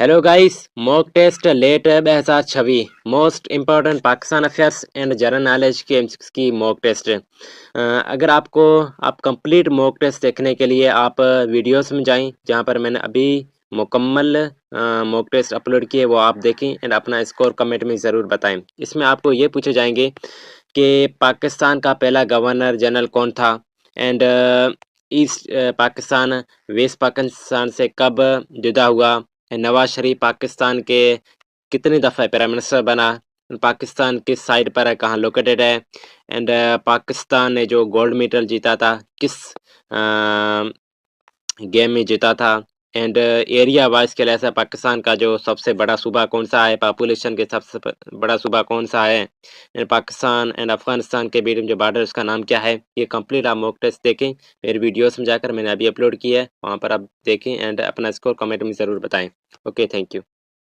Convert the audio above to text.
Hello guys, mock test late 2026 most important Pakistan affairs and general knowledge के की mock test. अगर आप complete mock test देखने के लिए आप वीडियोस में जाएं, जहां पर मैंने अभी मुकम्मल मॉक टेस्ट अपलोड किए, वो आप देखें एंड अपना स्कोर कमेंट में ज़रूर बताएं। इसमें आपको ये पूछे जाएंगे कि पाकिस्तान का पहला गवर्नर जनरल कौन था, and east Pakistan west Pakistan से कब जुदा हुआ, नवाज शरीफ पाकिस्तान के कितनी दफ़ा प्राइम मिनिस्टर बना, पाकिस्तान किस साइड पर है, कहाँ लोकेटेड है, एंड पाकिस्तान ने जो गोल्ड मेडल जीता था किस गेम में जीता था, एंड एरिया वाइज के लिहाज से पाकिस्तान का जो सबसे बड़ा सूबा कौन सा है, पॉपुलेशन के सबसे बड़ा सूबा कौन सा है, एंड पाकिस्तान एंड अफगानिस्तान के बीच में जो बॉर्डर उसका नाम क्या है। ये कंप्लीट आप मॉक टेस्ट देखें, मेरे वीडियोस में जाकर मैंने अभी अपलोड किया है, वहाँ पर आप देखें एंड अपना स्कोर कमेंट में ज़रूर बताएं। Okay, thank you.